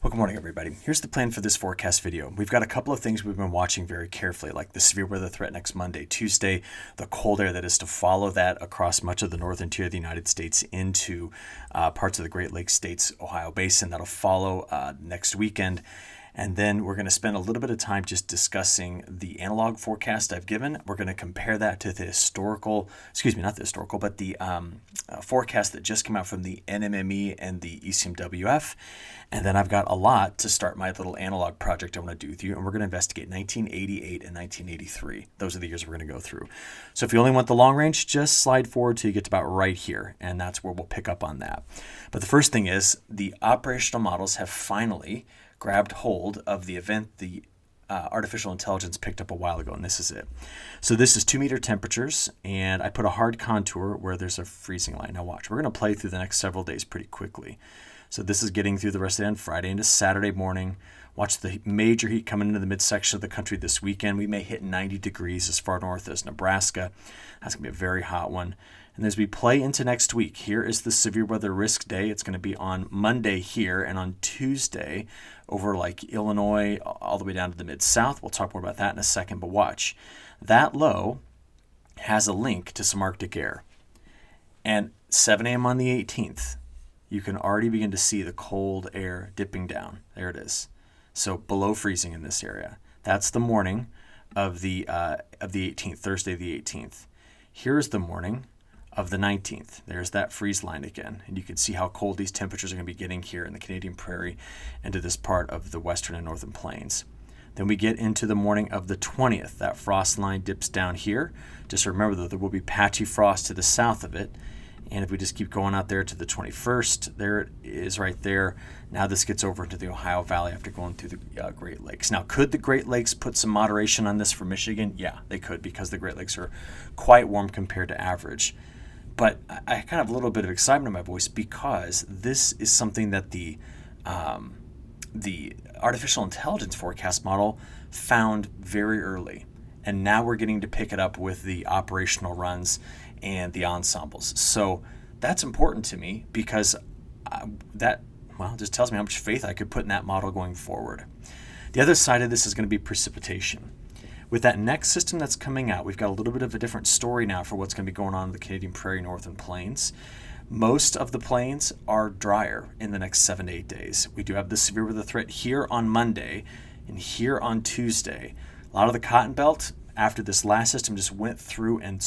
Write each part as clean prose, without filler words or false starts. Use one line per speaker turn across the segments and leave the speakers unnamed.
Well, good morning, everybody. Here's the plan for this forecast video. We've got a couple of things we've been watching very carefully, like the severe weather threat next Monday, Tuesday, the cold air that is to follow that across much of the northern tier of the United States into parts of the Great Lakes states, Ohio Basin. That'll follow next weekend. And then we're going to spend a little bit of time just discussing the analog forecast I've given. We're going to compare that to the historical, not the historical, but the forecast that just came out from the NMME and the ECMWF. And then I've got a lot to start my little analog project I want to do with you. And we're going to investigate 1988 and 1983. Those are the years we're going to go through. So if you only want the long range, just slide forward till you get to about right here. And that's where we'll pick up on that. But the first thing is the operational models have finally grabbed hold of the event the artificial intelligence picked up a while ago, and this is it. So this is 2-meter temperatures, and I put a hard contour where there's a freezing line. Now watch, we're going to play through the next several days pretty quickly. So this is getting through the rest of the day on Friday into Saturday morning. Watch the major heat coming into the midsection of the country this weekend. We may hit 90 degrees as far north as Nebraska. That's going to be a very hot one. And as we play into next week, here is the severe weather risk day. It's going to be on Monday here, and on Tuesday over like Illinois all the way down to the mid-south. We'll talk more about that in a second, but watch. That low has a link to some Arctic air. And 7 a.m. on the 18th, you can already begin to see the cold air dipping down. There it is. So below freezing in this area. That's the morning of the 18th, Thursday the 18th. Here's the morning of the 19th. There's that freeze line again. And you can see how cold these temperatures are going to be getting here in the Canadian Prairie and to this part of the western and northern plains. Then we get into the morning of the 20th. That frost line dips down here. Just remember that there will be patchy frost to the south of it. And if we just keep going out there to the 21st, there it is right there. Now this gets over into the Ohio Valley after going through the Great Lakes. Now, could the Great Lakes put some moderation on this for Michigan? Yeah, they could, because the Great Lakes are quite warm compared to average. But I kind of have a little bit of excitement in my voice because this is something that the artificial intelligence forecast model found very early. And now we're getting to pick it up with the operational runs and the ensembles. So that's important to me because that just tells me how much faith I could put in that model going forward. The other side of this is going to be precipitation. With that next system that's coming out, we've got a little bit of a different story now for what's going to be going on in the Canadian Prairie Northern Plains. Most of the plains are drier in the next 7 to 8 days. We do have the severe weather threat here on Monday and here on Tuesday. A lot of the Cotton Belt, after this last system just went through and,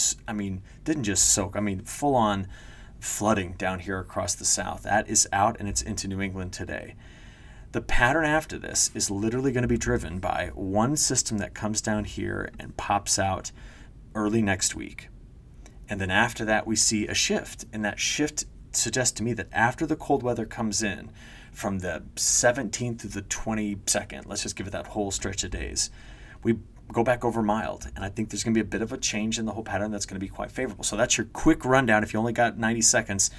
didn't just soak, full-on flooding down here across the south. That is out, and it's into New England today. The pattern after this is literally going to be driven by one system that comes down here and pops out early next week. And then after that, we see a shift. And that shift suggests to me that after the cold weather comes in, from the 17th to the 22nd, let's just give it that whole stretch of days, we go back over mild. And I think there's going to be a bit of a change in the whole pattern that's going to be quite favorable. So that's your quick rundown. If you only got 90 seconds,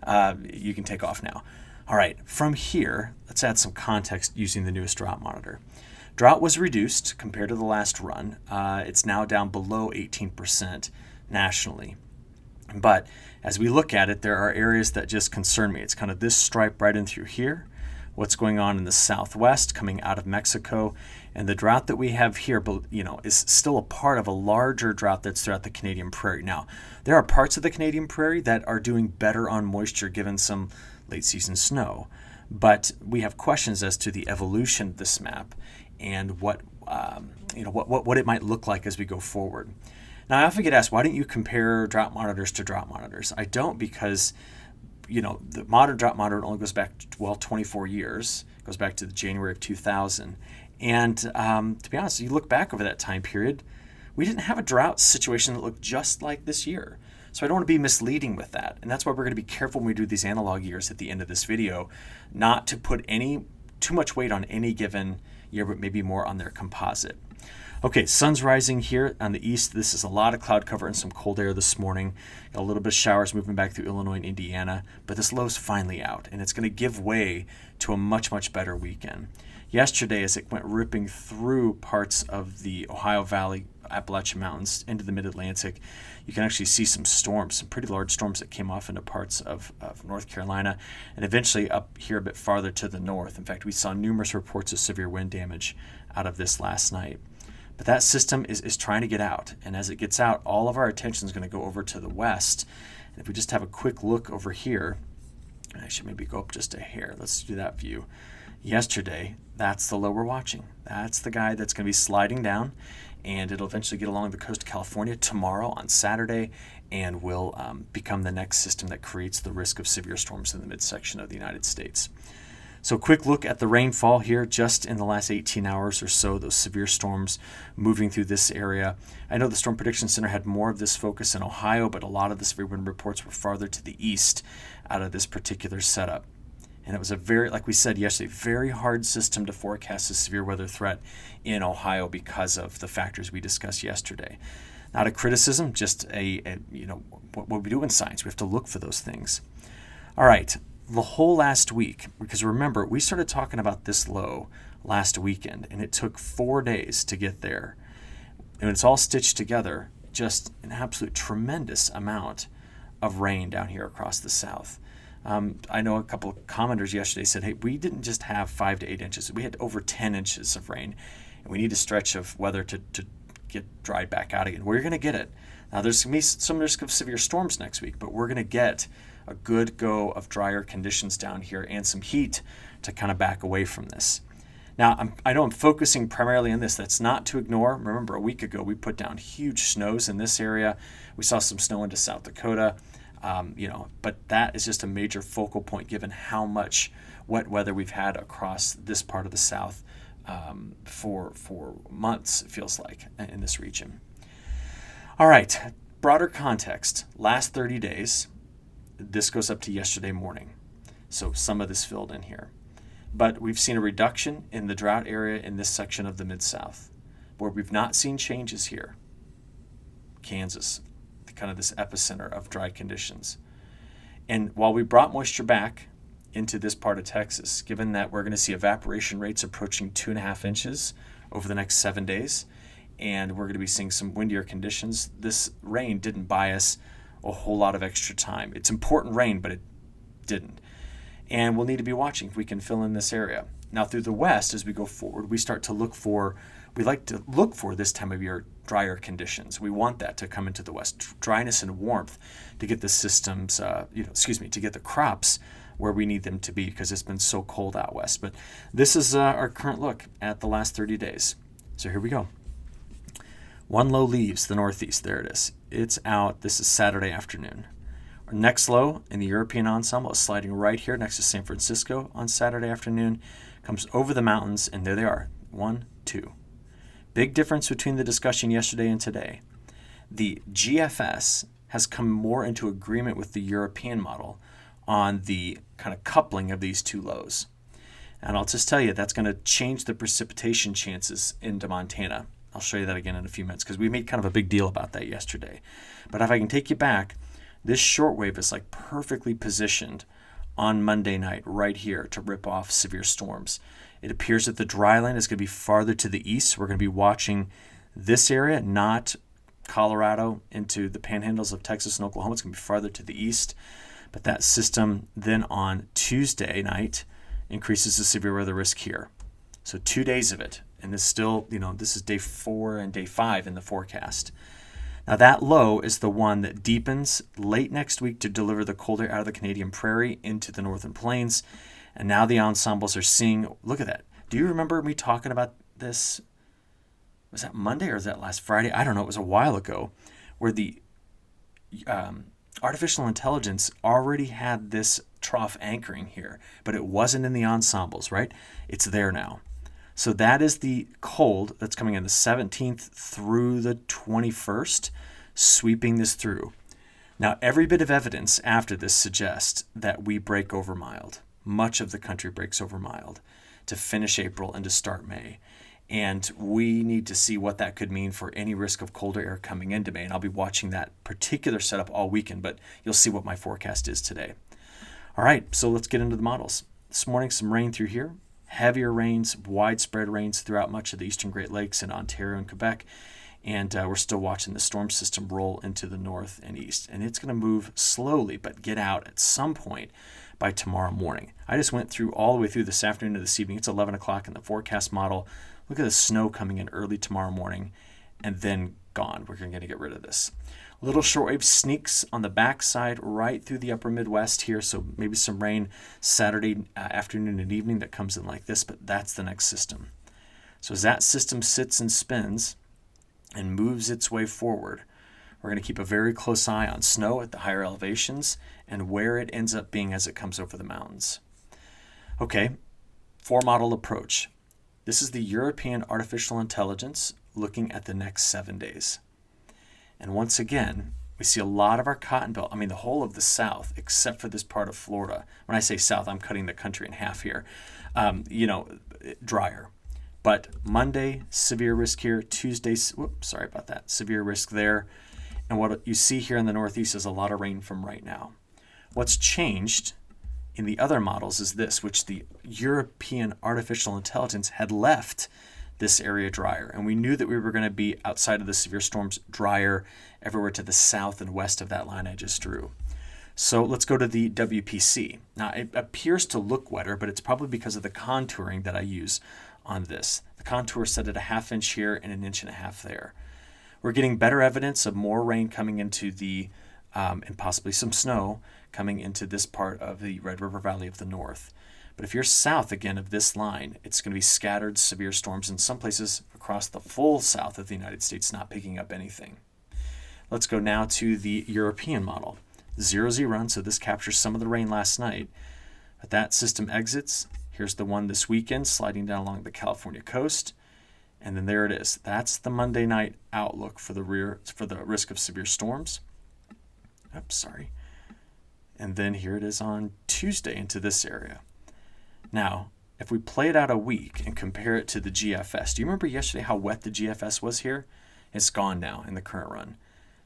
you can take off now. All right, from here, let's add some context using the newest drought monitor. Drought was reduced compared to the last run. It's now down below 18% nationally. But as we look at it, there are areas that just concern me. It's kind of this stripe right in through here, what's going on in the southwest coming out of Mexico. And the drought that we have here, is still a part of a larger drought that's throughout the Canadian Prairie. Now, there are parts of the Canadian Prairie that are doing better on moisture given some late season snow, but we have questions as to the evolution of this map and what it might look like as we go forward. Now, I often get asked, why don't you compare drought monitors to drought monitors? I don't, because the modern drought monitor only goes back 24 years. It goes back to the January of 2000, and to be honest, you look back over that time period, we didn't have a drought situation that looked just like this year. So I don't want to be misleading with that. And that's why we're going to be careful when we do these analog years at the end of this video, not to put too much weight on any given year, but maybe more on their composite. Okay, sun's rising here on the east. This is a lot of cloud cover and some cold air this morning. Got a little bit of showers moving back through Illinois and Indiana, but this low's finally out, and it's going to give way to a much, much better weekend. Yesterday, as it went ripping through parts of the Ohio Valley, Appalachian Mountains into the mid-Atlantic, you can actually see some storms, some pretty large storms that came off into parts of North Carolina and eventually up here a bit farther to the north. In fact, we saw numerous reports of severe wind damage out of this last night. But that system is trying to get out. And as it gets out, all of our attention is going to go over to the west. And if we just have a quick look over here, I should maybe go up just a hair. Let's do that view. Yesterday, that's the low we're watching. That's the guy that's going to be sliding down, and it'll eventually get along the coast of California tomorrow on Saturday and will become the next system that creates the risk of severe storms in the midsection of the United States. So quick look at the rainfall here just in the last 18 hours or so, those severe storms moving through this area. I know the Storm Prediction Center had more of this focus in Ohio, but a lot of the severe wind reports were farther to the east out of this particular setup. And it was a very, like we said yesterday, very hard system to forecast a severe weather threat in Ohio because of the factors we discussed yesterday. Not a criticism, just what we do in science. We have to look for those things. All right. The whole last week, because remember, we started talking about this low last weekend, and it took 4 days to get there. And it's all stitched together, just an absolute tremendous amount of rain down here across the south. I know a couple of commenters yesterday said, hey, we didn't just have 5 to 8 inches. We had over 10 inches of rain, and we need a stretch of weather to get dried back out again. We're going to get it. Now, there's going to be some risk of severe storms next week, but we're going to get a good go of drier conditions down here and some heat to kind of back away from this. Now, I know I'm focusing primarily on this. That's not to ignore. Remember, a week ago, we put down huge snows in this area. We saw some snow into South Dakota, but that is just a major focal point given how much wet weather we've had across this part of the South for months, it feels like, in this region. All right, broader context. Last 30 days, this goes up to yesterday morning. So some of this filled in here. But we've seen a reduction in the drought area in this section of the Mid-South. Where we've not seen changes here, Kansas, kind of this epicenter of dry conditions. And while we brought moisture back into this part of Texas, given that we're going to see evaporation rates approaching 2.5 inches over the next 7 days, and we're going to be seeing some windier conditions, this rain didn't buy us a whole lot of extra time. It's important rain, but it didn't. And we'll need to be watching if we can fill in this area. Now through the west, as we go forward, we like to look for this time of year drier conditions. We want that to come into the west, dryness and warmth to get the systems, to get the crops where we need them to be because it's been so cold out west. But this is our current look at the last 30 days. So here we go. One low leaves the northeast. There it is. It's out. This is Saturday afternoon. Our next low in the European ensemble is sliding right here next to San Francisco on Saturday afternoon. Comes over the mountains, and there they are. 1, 2. Big difference between the discussion yesterday and today. The GFS has come more into agreement with the European model on the kind of coupling of these two lows. And I'll just tell you, that's going to change the precipitation chances into Montana. I'll show you that again in a few minutes because we made kind of a big deal about that yesterday. But if I can take you back, this shortwave is like perfectly positioned on Monday night right here to rip off severe storms. It appears that the dry line is going to be farther to the east. We're going to be watching this area, not Colorado into the panhandles of Texas and Oklahoma. It's going to be farther to the east. But that system then on Tuesday night increases the severe weather risk here. So 2 days of it. And this still, this is day 4 and day 5 in the forecast. Now that low is the one that deepens late next week to deliver the cold air out of the Canadian prairie into the northern plains. And now the ensembles are seeing, look at that. Do you remember me talking about this? Was that Monday or was that last Friday? I don't know. It was a while ago where the artificial intelligence already had this trough anchoring here, but it wasn't in the ensembles, right? It's there now. So that is the cold that's coming in the 17th through the 21st, sweeping this through. Now, every bit of evidence after this suggests that we break over mild. Much of the country breaks over mild to finish April and to start May. And we need to see what that could mean for any risk of colder air coming into May. And I'll be watching that particular setup all weekend, but you'll see what my forecast is today. All right, so let's get into the models. This morning, some rain through here. Heavier rains, widespread rains throughout much of the eastern Great Lakes in Ontario and Quebec. And we're still watching the storm system roll into the north and east. And it's going to move slowly, but get out at some point by tomorrow morning. I just went through all the way through this afternoon to this evening. It's 11 o'clock in the forecast model. Look at the snow coming in early tomorrow morning and then gone. We're going to get rid of this. Little shortwave sneaks on the backside right through the upper Midwest here, so maybe some rain Saturday afternoon and evening that comes in like this, but that's the next system. So as that system sits and spins and moves its way forward, we're going to keep a very close eye on snow at the higher elevations and where it ends up being as it comes over the mountains. Okay, 4-model approach. This is the European artificial intelligence looking at the next 7 days. And once again, we see a lot of our cotton belt, the whole of the South, except for this part of Florida. When I say South, I'm cutting the country in half here. Drier. But Monday, severe risk here. Tuesday, severe risk there. And what you see here in the Northeast is a lot of rain from right now. What's changed in the other models is this, which the European artificial intelligence had left this area drier. And we knew that we were going to be outside of the severe storms drier everywhere to the south and west of that line I just drew. So let's go to the WPC. Now it appears to look wetter, but it's probably because of the contouring that I use on this. The contour set at a 1/2 inch here and 1.5 inches there. We're getting better evidence of more rain coming into the, and possibly some snow coming into this part of the Red River Valley of the North. But if you're south again of this line, it's going to be scattered severe storms in some places across the full south of the United States, not picking up anything. Let's go now to the European model. 0Z run, so this captures some of the rain last night. But that system exits. Here's the one this weekend sliding down along the California coast. And then there it is. That's the Monday night outlook for the risk of severe storms. And then here it is on Tuesday into this area. Now, if we play it out a week and compare it to the GFS, do you remember yesterday how wet the GFS was here? It's gone now in the current run.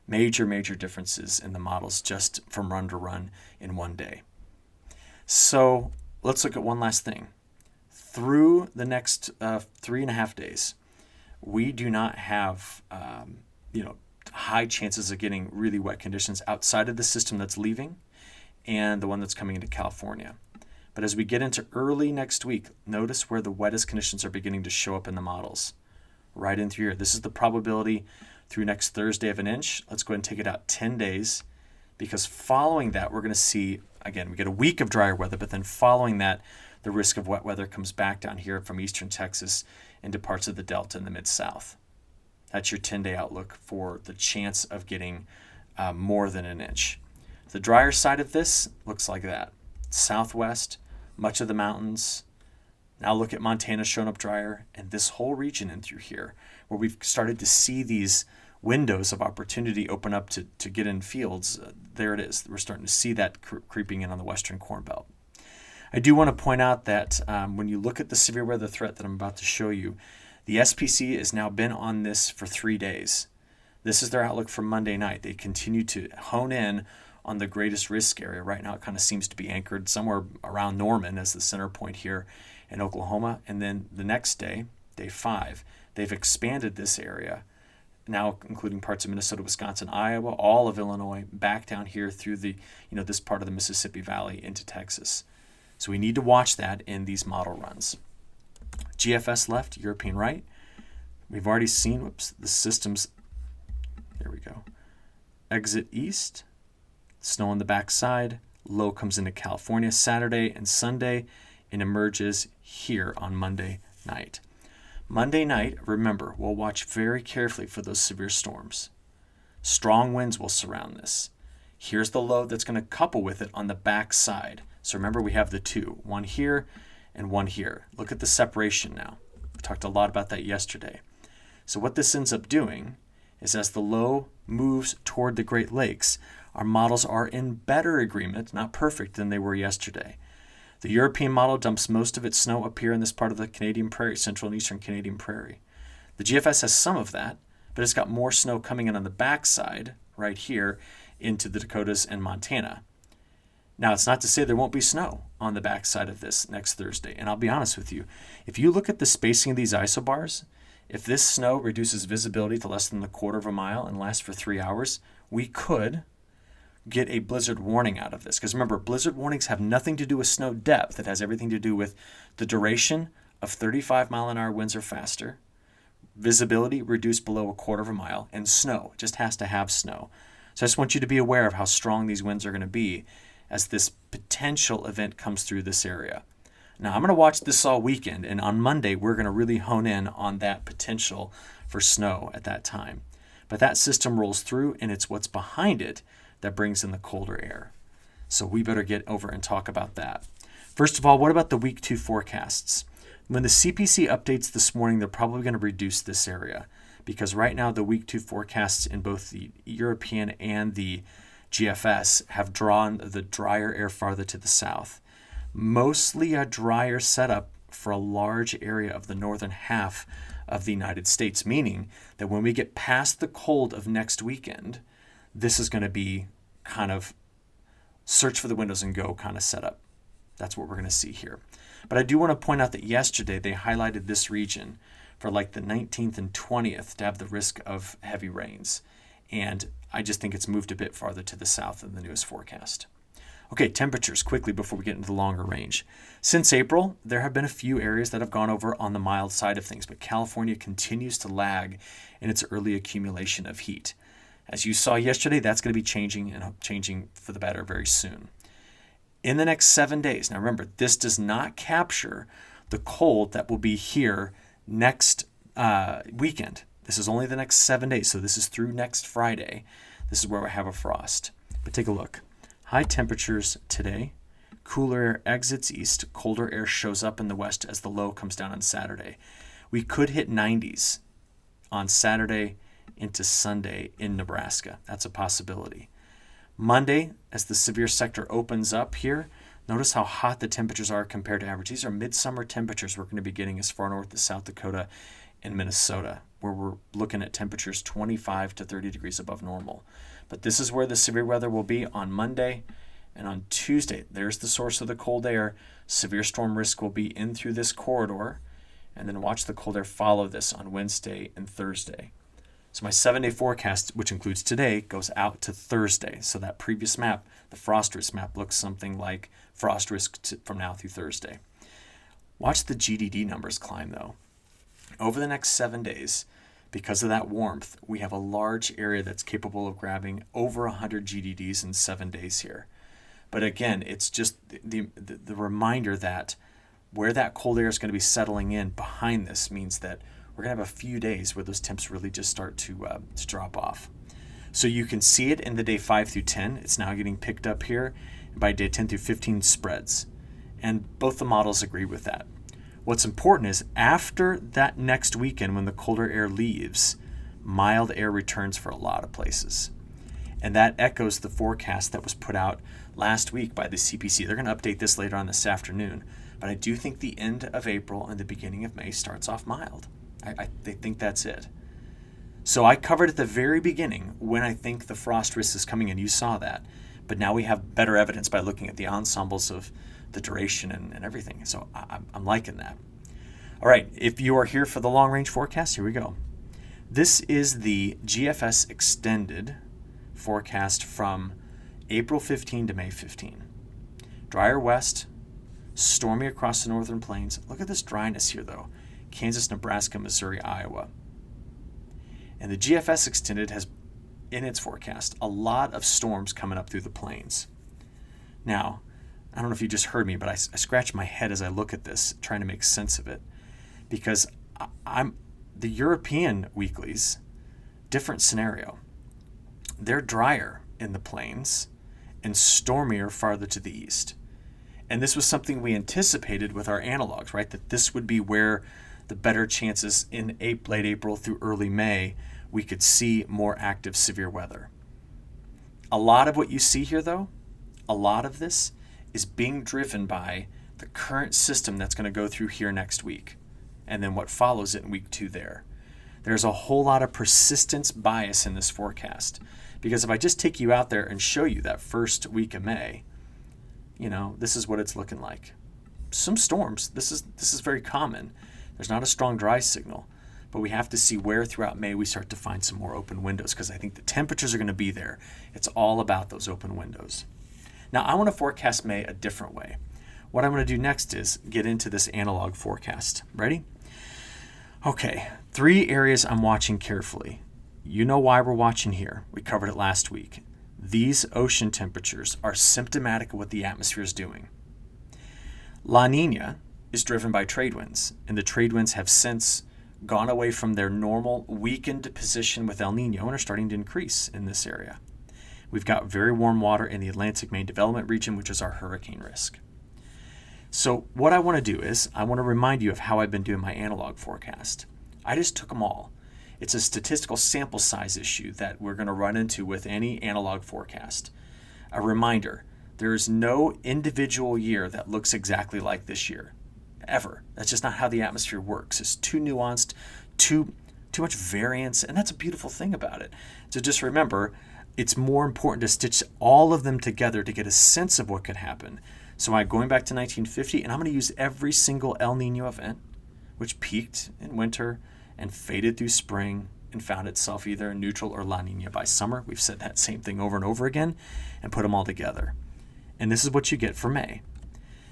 Major differences in the models just from run to run in one day. So let's look at one last thing. Through the next 3.5 days, we do not have high chances of getting really wet conditions outside of the system that's leaving and the one that's coming into California. But as we get into early next week, notice where the wettest conditions are beginning to show up in the models. Right in through here. This is the probability through next Thursday of 1 inch. Let's go ahead and take it out 10 days because following that, we're going to see, again, we get a week of drier weather, but then following that, the risk of wet weather comes back down here from eastern Texas into parts of the Delta and the Mid-South. That's your 10-day outlook for the chance of getting more than 1 inch. The drier side of this looks like that. Southwest, much of the mountains. Now look at Montana showing up drier, and this whole region in through here, where we've started to see these windows of opportunity open up to get in fields. There it is. We're starting to see that creeping in on the western Corn Belt. I do want to point out that when you look at the severe weather threat that I'm about to show you, the SPC has now been on this for 3 days. This is their outlook for Monday night. They continue to hone in on the greatest risk area. Right now it kind of seems to be anchored somewhere around Norman as the center point here in Oklahoma. And then the next day, day 5, they've expanded this area, now including parts of Minnesota, Wisconsin, Iowa, all of Illinois, back down here through the, this part of the Mississippi Valley into Texas. So we need to watch that in these model runs. GFS left, European right. We've already seen, the systems, there we go, exit east. Snow on the backside, low comes into California Saturday and Sunday and emerges here on Monday night. Monday night, remember, we'll watch very carefully for those severe storms. Strong winds will surround this. Here's the low that's going to couple with it on the backside. So remember, we have the two, one here and one here. Look at the separation now. We talked a lot about that yesterday. So what this ends up doing is as the low moves toward the Great Lakes, our models are in better agreement, not perfect, than they were yesterday. The European model dumps most of its snow up here in this part of the Canadian Prairie, central and eastern Canadian Prairie. The GFS has some of that, but it's got more snow coming in on the backside, right here, into the Dakotas and Montana. Now, it's not to say there won't be snow on the backside of this next Thursday. And I'll be honest with you, if you look at the spacing of these isobars, If this snow reduces visibility to less than a quarter of a mile and lasts for 3 hours, we could get a blizzard warning out of this. Because remember, blizzard warnings have nothing to do with snow depth. It has everything to do with the duration of 35-mile-an-hour winds or faster, visibility reduced below a quarter of a mile, and snow. It just has to have snow. So I just want you to be aware of how strong these winds are going to be as this potential event comes through this area. Now, I'm going to watch this all weekend, and on Monday, we're going to really hone in on that potential for snow at that time. But that system rolls through, and it's what's behind it that brings in the colder air. So we better get over and talk about that. First of all, what about the week 2 forecasts? When the CPC updates this morning, they're probably going to reduce this area because right now the week 2 forecasts in both the European and the GFS have drawn the drier air farther to the south. Mostly a drier setup for a large area of the northern half of the United States, meaning that when we get past the cold of next weekend, this is going to be kind of search for the windows and go kind of setup. That's what we're going to see here. But I do want to point out that yesterday they highlighted this region for like the 19th and 20th to have the risk of heavy rains. And I just think it's moved a bit farther to the south than the newest forecast. Okay, temperatures quickly before we get into the longer range. Since April, there have been a few areas that have gone over on the mild side of things, but California continues to lag in its early accumulation of heat. As you saw yesterday, that's going to be changing and changing for the better very soon. In the next 7 days, now remember, this does not capture the cold that will be here next weekend. This is only the next 7 days, so this is through next Friday. This is where we have a frost. But take a look. High temperatures today. Cooler air exits east. Colder air shows up in the west as the low comes down on Saturday. We could hit 90s on Saturday into Sunday in Nebraska. That's a possibility. Monday, as the severe sector opens up here, notice how hot the temperatures are compared to average. These are midsummer temperatures we're going to be getting as far north as South Dakota and Minnesota, where we're looking at temperatures 25 to 30 degrees above normal. But this is where the severe weather will be on Monday and on Tuesday. There's the source of the cold air. Severe storm risk will be in through this corridor, and then watch the cold air follow this on Wednesday and Thursday. So my 7-day forecast, which includes today, goes out to Thursday. So that previous map, the frost risk map, looks something like frost risk from now through Thursday. Watch the GDD numbers climb, though. Over the next 7 days, because of that warmth, we have a large area that's capable of grabbing over 100 GDDs in 7 days here. But again, it's just the reminder that where that cold air is going to be settling in behind this means that we're going to have a few days where those temps really just start to drop off. So you can see it in the day 5 through 10. It's now getting picked up here. And by day 10 through 15 spreads. And both the models agree with that. What's important is after that next weekend when the colder air leaves, mild air returns for a lot of places. And that echoes the forecast that was put out last week by the CPC. They're going to update this later on this afternoon. But I do think the end of April and the beginning of May starts off mild. They think that's it. So I covered at the very beginning when I think the frost risk is coming in. You saw that. But now we have better evidence by looking at the ensembles of the duration and everything. So I'm liking that. All right, if you are here for the long-range forecast, here we go. This is the GFS extended forecast from April 15 to May 15. Drier west, stormy across the northern plains. Look at this dryness here, though. Kansas, Nebraska, Missouri, Iowa. And the GFS extended has, in its forecast, a lot of storms coming up through the plains. Now, I don't know if you just heard me, but I scratch my head as I look at this, trying to make sense of it. Because the European weeklies, different scenario. They're drier in the plains and stormier farther to the east. And this was something we anticipated with our analogs, right? That this would be where the better chances in late April through early May, we could see more active severe weather. A lot of what you see here, though, a lot of this is being driven by the current system that's going to go through here next week, and then what follows it in week 2 there. There's a whole lot of persistence bias in this forecast, because if I just take you out there and show you that first week of May, this is what it's looking like. Some storms. This is very common. There's not a strong dry signal. but we have to see where throughout May we start to find some more open windows, because I think the temperatures are going to be there. It's all about those open windows. Now, I want to forecast May a different way. What I'm going to do next is get into this analog forecast. Ready? Okay, 3 areas I'm watching carefully. You know why we're watching here. We covered it last week. These ocean temperatures are symptomatic of what the atmosphere is doing. La Nina is driven by trade winds, and the trade winds have since gone away from their normal weakened position with El Nino and are starting to increase in this area. We've got very warm water in the Atlantic Main Development Region, which is our hurricane risk. So what I want to do is I want to remind you of how I've been doing my analog forecast. I just took them all. It's a statistical sample size issue that we're going to run into with any analog forecast. A reminder, there is no individual year that looks exactly like this year, ever. That's just not how the atmosphere works. It's too nuanced, too much variance, and that's a beautiful thing about it. So just remember, it's more important to stitch all of them together to get a sense of what could happen. So I'm going back to 1950, and I'm going to use every single El Nino event, which peaked in winter and faded through spring and found itself either in neutral or La Nina by summer. We've said that same thing over and over again and put them all together. And this is what you get for May.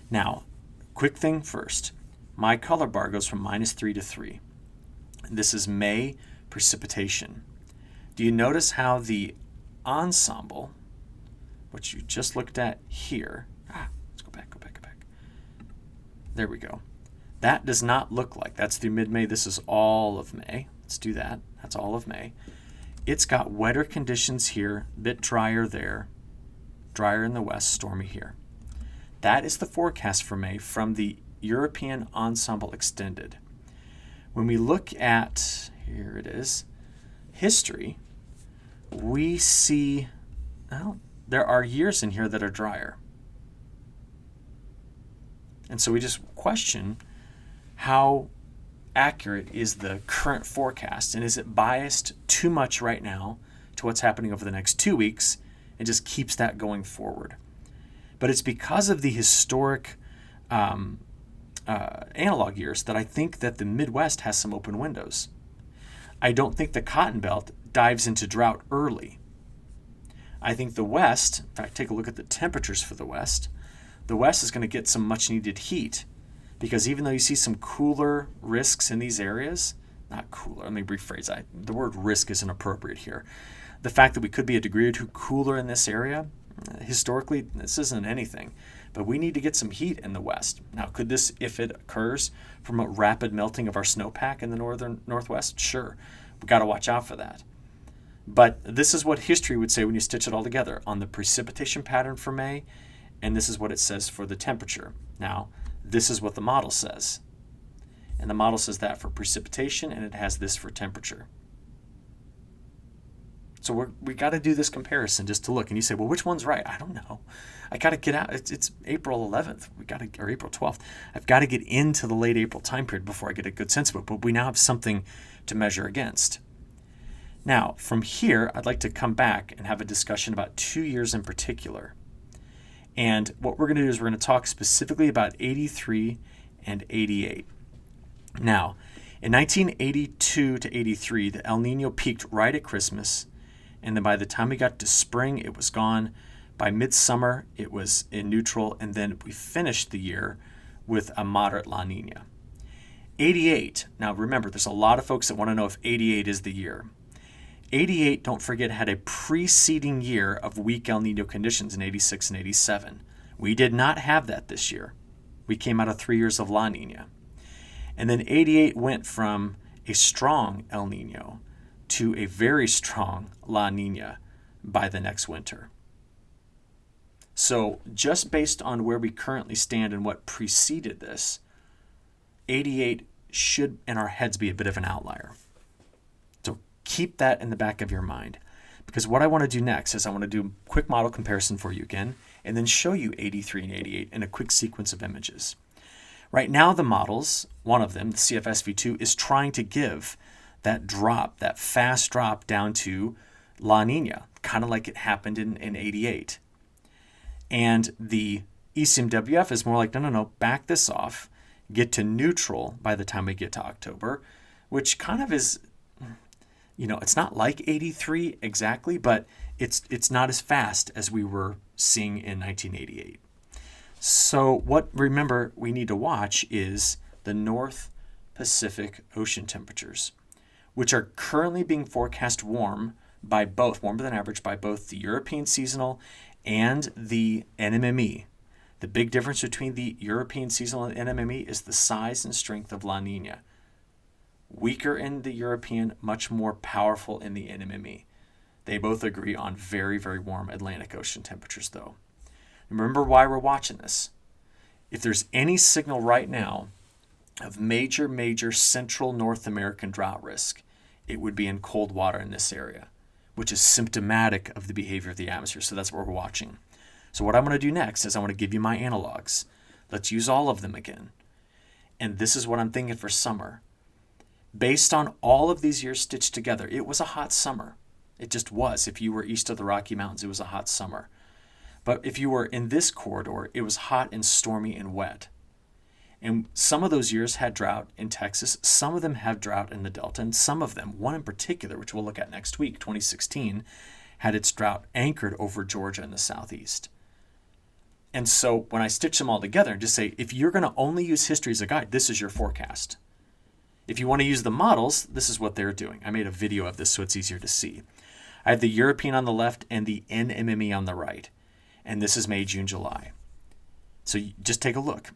Now, quick thing first. My color bar goes from -3 to 3. This is May precipitation. Do you notice how the ensemble, which you just looked at here, let's go back. There we go. That does not look like, that's through mid-May. This is all of May. Let's do that. That's all of May. It's got wetter conditions here, a bit drier there, drier in the west, stormy here. That is the forecast for May from the European Ensemble Extended. When we look at, here it is, history, we see, well, there are years in here that are drier. And so we just question how accurate is the current forecast, and is it biased too much right now to what's happening over the next 2 weeks and just keeps that going forward. But it's because of the historic analog years that I think that the Midwest has some open windows. I don't think the Cotton Belt dives into drought early. I think the West, in fact, take a look at the temperatures for the West. The West is going to get some much needed heat, because even though you see some cooler risks in these areas, not cooler, let me rephrase that. The word risk isn't appropriate here. The fact that we could be a degree or two cooler in this area, historically, this isn't anything. But we need to get some heat in the West. Now, could this, if it occurs from a rapid melting of our snowpack in the northwest? Sure. We've got to watch out for that. But this is what history would say when you stitch it all together on the precipitation pattern for May, and this is what it says for the temperature. Now, this is what the model says. And the model says that for precipitation, and it has this for temperature. So we got to do this comparison just to look. And you say, well, which one's right? I don't know. I got to get out. It's April 11th. Or April 12th. I've got to get into the late April time period before I get a good sense of it. But we now have something to measure against. Now, from here, I'd like to come back and have a discussion about 2 years in particular. And what we're going to do is we're going to talk specifically about 83 and 88. Now, in 1982 to 83, the El Nino peaked right at Christmas. And then by the time we got to spring, it was gone. By midsummer, it was in neutral. And then we finished the year with a moderate La Nina. 88. Now remember, there's a lot of folks that want to know if 88 is the year. 88, don't forget, had a preceding year of weak El Nino conditions in 86 and 87. We did not have that this year. We came out of 3 years of La Nina. And then 88 went from a strong El Nino to a very strong La Nina by the next winter. So just based on where we currently stand and what preceded this, 88 should in our heads be a bit of an outlier. So keep that in the back of your mind, because what I want to do next is I want to do a quick model comparison for you again and then show you 83 and 88 in a quick sequence of images. Right now the models, one of them, the CFSV2, is trying to give that drop, that fast drop down to La Nina, kind of like it happened in 88. And the ECMWF is more like, no, back this off, get to neutral by the time we get to October, which kind of is, it's not like 83 exactly, but it's not as fast as we were seeing in 1988. So remember we need to watch is the North Pacific Ocean temperatures, which are currently being forecast warmer than average by both the European seasonal and the NMME. The big difference between the European seasonal and NMME is the size and strength of La Nina. Weaker in the European, much more powerful in the NMME. They both agree on very, very warm Atlantic Ocean temperatures, though. Remember why we're watching this. If there's any signal right now of major central North American drought risk, it would be in cold water in this area, which is symptomatic of the behavior of the atmosphere. So that's what we're watching. So what I'm going to do next is I want to give you my analogs. Let's use all of them again. And this is what I'm thinking for summer. Based on all of these years stitched together, it was a hot summer. It just was. If you were east of the Rocky Mountains, it was a hot summer. But if you were in this corridor, it was hot and stormy and wet. And some of those years had drought in Texas. Some of them have drought in the Delta. And some of them, one in particular, which we'll look at next week, 2016, had its drought anchored over Georgia in the southeast. And so when I stitch them all together and just say, if you're going to only use history as a guide, this is your forecast. If you want to use the models, this is what they're doing. I made a video of this so it's easier to see. I have the European on the left and the NMME on the right. And this is May, June, July. So just take a look.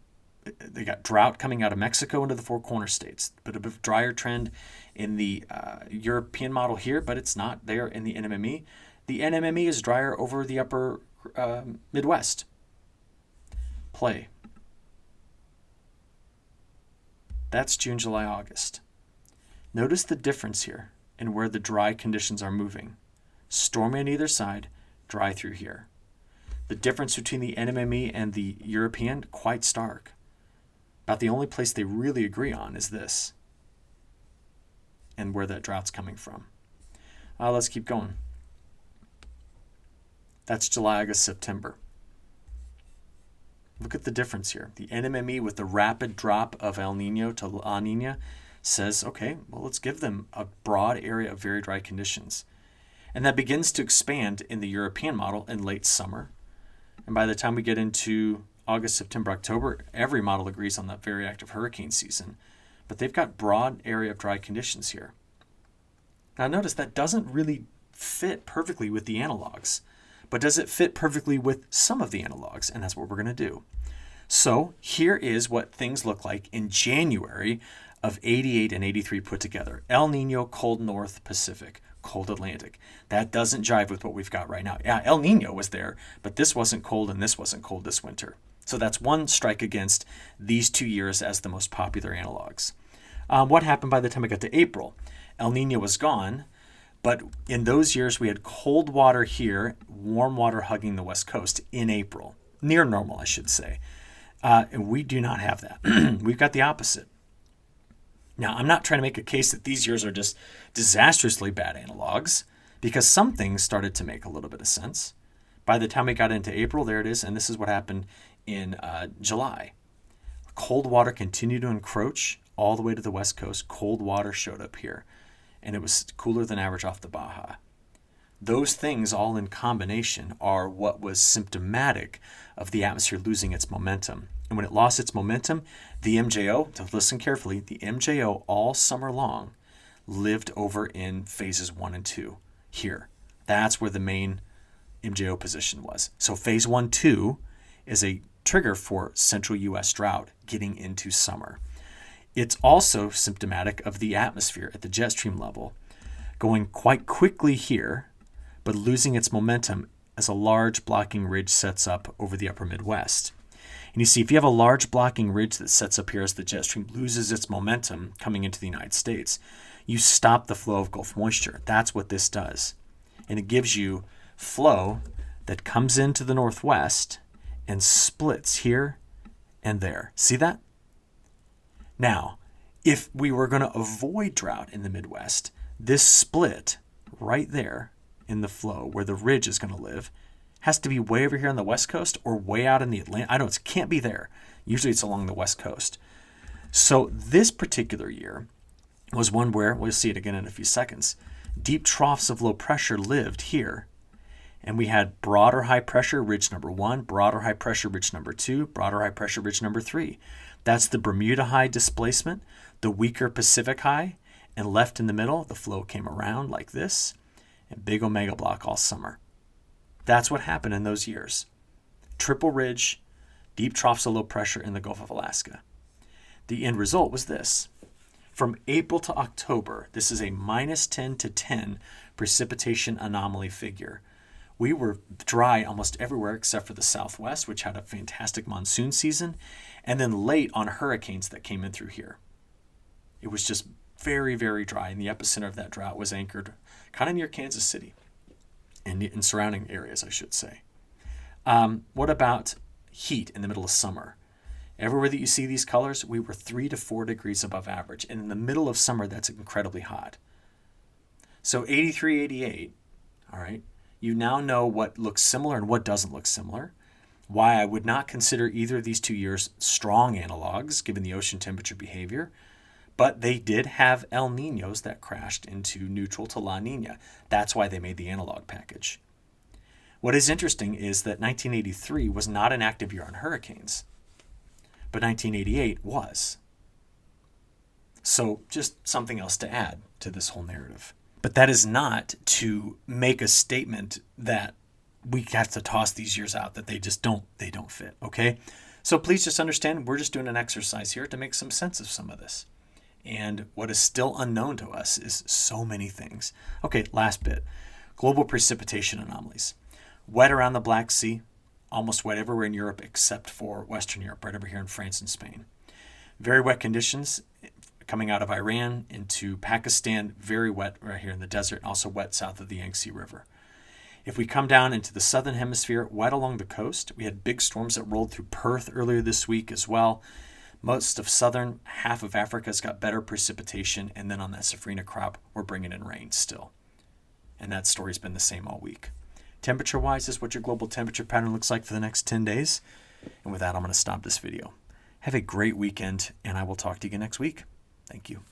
They got drought coming out of Mexico into the Four Corner states. Bit of a drier trend in the European model here, but it's not there in the NMME. The NMME is drier over the upper Midwest. Play. That's June, July, August. Notice the difference here in where the dry conditions are moving. Stormy on either side, dry through here. The difference between the NMME and the European, quite stark. About the only place they really agree on is this, and where that drought's coming from. Let's keep going. That's July, August, September. Look at the difference here. The NMME with the rapid drop of El Nino to La Nina says, okay, well, let's give them a broad area of very dry conditions. And that begins to expand in the European model in late summer. And by the time we get into August, September, October, every model agrees on that very active hurricane season. But they've got broad area of dry conditions here. Now notice that doesn't really fit perfectly with the analogs. But does it fit perfectly with some of the analogs? And that's what we're going to do. So here is what things look like in January of 88 and 83 put together. El Nino, cold North Pacific, cold Atlantic. That doesn't jive with what we've got right now. Yeah, El Nino was there, but this wasn't cold and this wasn't cold this winter. So that's one strike against these 2 years as the most popular analogs. What happened by the time I got to April? El Nino was gone. But in those years, we had cold water here, warm water hugging the west coast in April. Near normal, I should say. And we do not have that. We've got the opposite. Now, I'm not trying to make a case that these years are just disastrously bad analogs, because some things started to make a little bit of sense. By the time we got into April, there it is, and this is what happened in July. Cold water continued to encroach all the way to the west coast. Cold water showed up here. And it was cooler than average off the Baja. Those things all in combination are what was symptomatic of the atmosphere losing its momentum. And when it lost its momentum, the MJO, to listen carefully, the MJO all summer long lived over in phases 1 and 2 here. That's where the main MJO position was. So phase 1, 2 is a trigger for central U.S. drought getting into summer. It's also symptomatic of the atmosphere at the jet stream level, going quite quickly here, but losing its momentum as a large blocking ridge sets up over the upper Midwest. And you see, if you have a large blocking ridge that sets up here as the jet stream loses its momentum coming into the United States, you stop the flow of Gulf moisture. That's what this does. And it gives you flow that comes into the Northwest and splits here and there. See that? Now, if we were going to avoid drought in the Midwest, this split right there in the flow where the ridge is going to live has to be way over here on the West Coast or way out in the Atlantic. I know it can't be there. Usually it's along the West Coast. So this particular year, was one where, we'll see it again in a few seconds, deep troughs of low pressure lived here. And we had broader high pressure ridge number 1, broader high pressure ridge number 2, broader high pressure ridge number 3. That's the Bermuda high displacement, the weaker Pacific high, and left in the middle, the flow came around like this, and big omega block all summer. That's what happened in those years. Triple ridge, deep troughs of low pressure in the Gulf of Alaska. The end result was this. From April to October, this is a minus 10 to 10 precipitation anomaly figure. We were dry almost everywhere except for the Southwest, which had a fantastic monsoon season, and then late on hurricanes that came in through here. It was just very, very dry, and the epicenter of that drought was anchored kind of near Kansas City and in surrounding areas, I should say. What about heat in the middle of summer? Everywhere that you see these colors, we were 3 to 4 degrees above average, and in the middle of summer, that's incredibly hot. So 83, 88, all right, you now know what looks similar and what doesn't look similar. Why I would not consider either of these 2 years strong analogs, given the ocean temperature behavior, but they did have El Niños that crashed into neutral to La Niña. That's why they made the analog package. What is interesting is that 1983 was not an active year on hurricanes, but 1988 was. So just something else to add to this whole narrative. But that is not to make a statement that we have to toss these years out, that they don't fit, okay? So please just understand, we're just doing an exercise here to make some sense of some of this. And what is still unknown to us is so many things. Okay, last bit. Global precipitation anomalies. Wet around the Black Sea, almost wet everywhere in Europe except for Western Europe, right over here in France and Spain. Very wet conditions coming out of Iran into Pakistan, very wet right here in the desert, also wet south of the Yangtze River. If we come down into the southern hemisphere, wet along the coast. We had big storms that rolled through Perth earlier this week as well. Most of southern half of Africa's got better precipitation, and then on that safrinha crop, we're bringing in rain still. And that story's been the same all week. Temperature-wise, this is what your global temperature pattern looks like for the next 10 days. And with that, I'm going to stop this video. Have a great weekend, and I will talk to you again next week. Thank you.